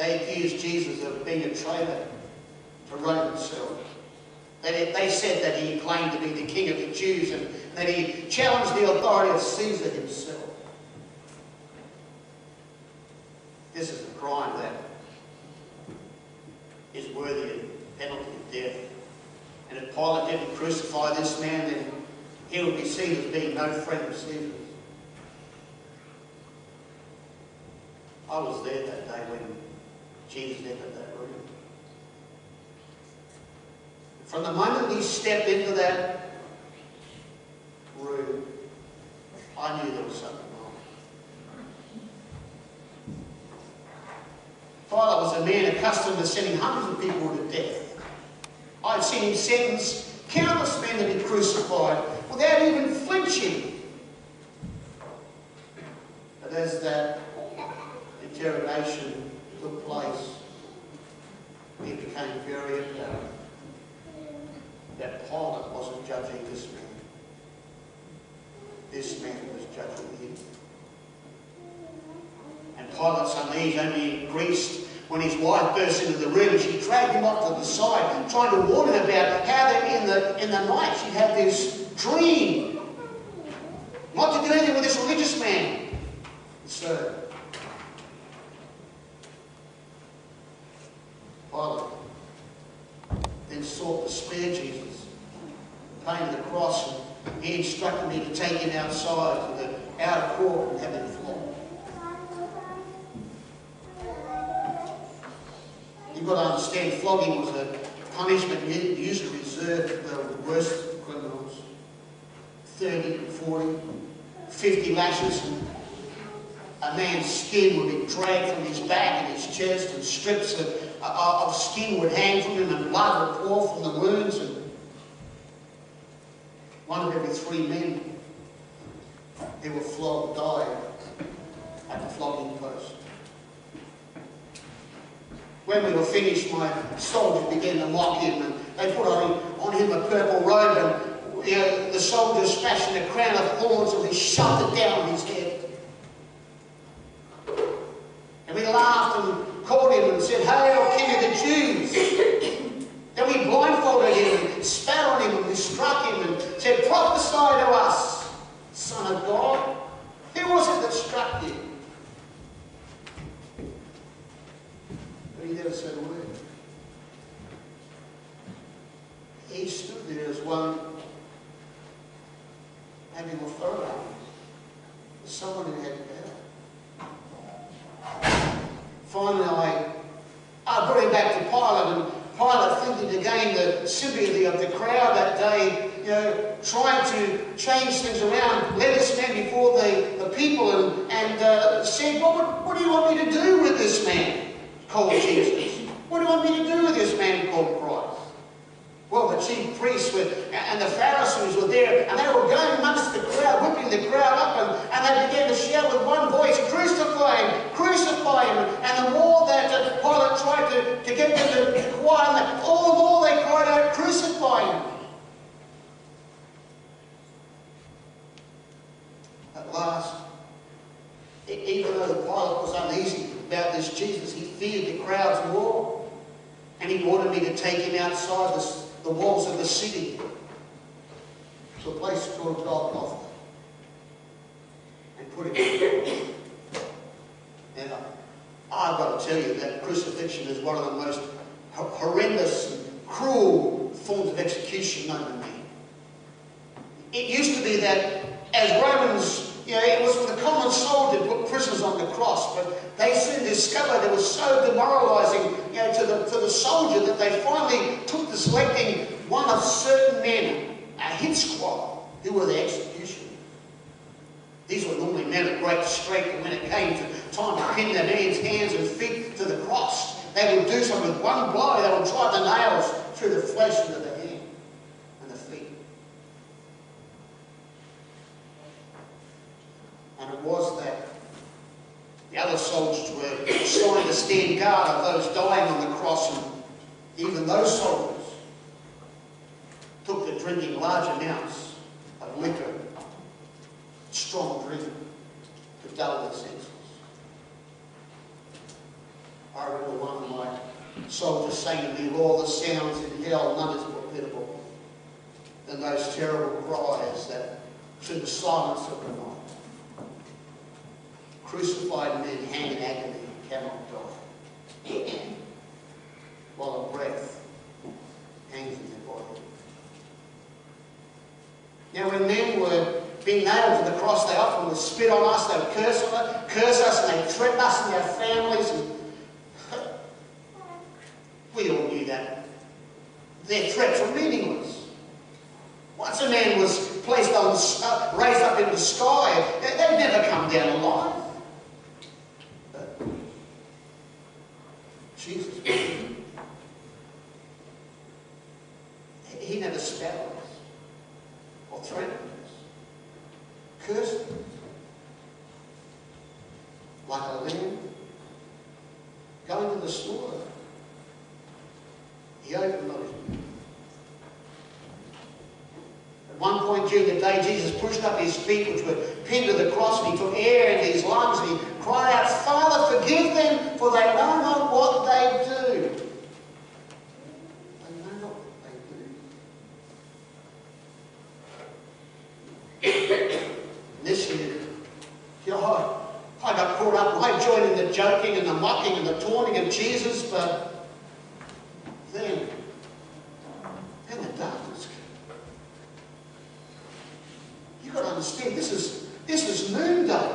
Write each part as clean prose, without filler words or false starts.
They accused Jesus of being a traitor to Rome himself. They said that he claimed to be the king of the Jews and that he challenged the authority of Caesar himself. This is a crime that is worthy of penalty of death. And if Pilate didn't crucify this man, then he would be seen as being no friend of Caesar's. I was there that day when Jesus entered that room. From the moment he stepped into that room, I knew there was something wrong. Pilate was a man accustomed to sending hundreds of people to death. I'd seen him sentence countless men to be crucified without even flinching. But as that interrogation took place, it became very apparent that Pilate wasn't judging this man. This man was judging him. And Pilate's unease only increased when his wife burst into the room and she dragged him off to the side, trying to warn him about how that in the night she had this dream not to do anything with this religious man. So Pilate then sought to spare Jesus, painted the cross, and he instructed me to take him outside to the outer court and have him flogged. You've got to understand, flogging was a punishment usually reserved for the worst criminals. 30, 40, 50 lashes, and a man's skin would be dragged from his back and his chest, and strips of skin would hang from him, and blood would pour from the wounds. And one of every 3 men who were flogged died at the flogging post. When we were finished, my soldiers began to mock him, and they put on him a purple robe, and the soldiers fashioned a crown of thorns and they shoved it down on his head. And we laughed and called him and said, "Hail, King of the Jews!" Then we blindfolded him and spat on him and we struck him and said, "Prophesy to us, Son of God. Who was it that struck you?" But he never said a word. He stood there as one having authority, as someone who had power. Finally, I brought him back to Pilate, and Pilate, thinking to gain the sympathy of the crowd that day, trying to change things around, led this man before the people and said, what do you want me to do with this man called Jesus? What do you want me to do with this man called Christ? Well, the chief priests and the Pharisees were there, and they were going amongst the crowd, whipping the crowd up, and they began to shout with one voice, "Crucify him! Crucify him!" And the more that Pilate tried to get them to quiet, all the more they cried out, "Crucify him!" At last, even though Pilate was uneasy about this Jesus, he feared the crowds more, and he wanted me to take him outside the walls of the city to a place called Golgotha and put him in. Now, I've got to tell you that crucifixion is one of the most horrendous and cruel forms of execution known to me. It used to be that as Romans, it was for the common soldier to put prisoners on the cross, but they soon discovered it was so demoralizing, to the soldier that they finally took to selecting one of certain men, a hit squad, who were the executioners. These were normally men of great strength, and when it came to time to pin their man's hands and feet to the cross, they would do so with one blow. They would drive the nails through the flesh into the hand and the feet. And it was that the other soldiers were assigned to stand guard of those dying on the cross, and even those soldiers took to drinking large amounts of liquor, strong drink, to dull their senses. I recall soldier sang to me, of all the sounds in hell, none is more pitiable than those terrible cries that through the silence of the night. Crucified men hang in agony and cannot die, while a breath hangs in their body. Now when men were being nailed to the cross, they often would spit on us, they would curse us, and they'd threaten us and our families. And we all knew that their threats were meaningless. Once a man was placed on, raised up in the sky, they'd never come down alive. But Jesus, he never spat on us or threatened us, cursed us. Like a lamb going to the slaughter, he opened not his mouth. At one point during the day, Jesus pushed up his feet, which were pinned to the cross, and he took air into his lungs, and he cried out, "Father, forgive them, for they know not what they do." They know not what they do. This year, I got caught up, and I joined in the joking and the mocking and the taunting of Jesus, but then the darkness came. You've got to understand, this is noonday,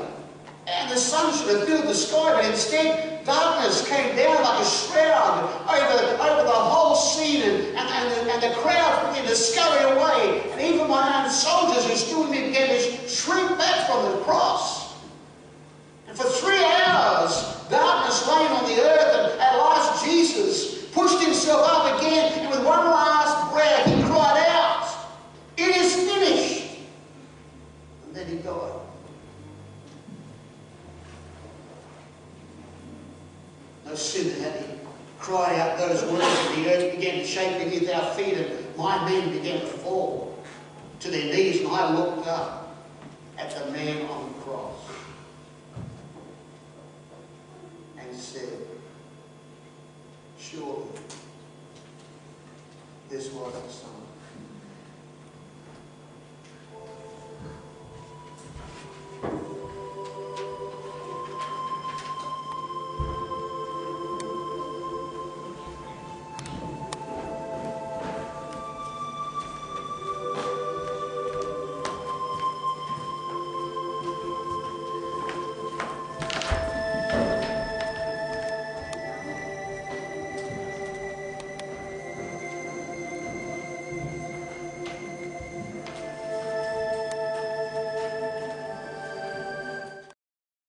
and the sun should have filled the sky, but instead darkness came down like a shroud over the whole scene, and the crowd began to scurry away, and even my own soldiers who stood with me began to shrink back from the cross. And for 3 hours, darkness reigned on the earth, and at last Jesus pushed himself up again, and with one last breath he cried out, "It is finished!" And then he died. No sooner had he cried out those words and the earth began to shake beneath our feet, and my men began to fall to their knees, and I looked up at the man on the cross and said, "Surely this was the Son of God."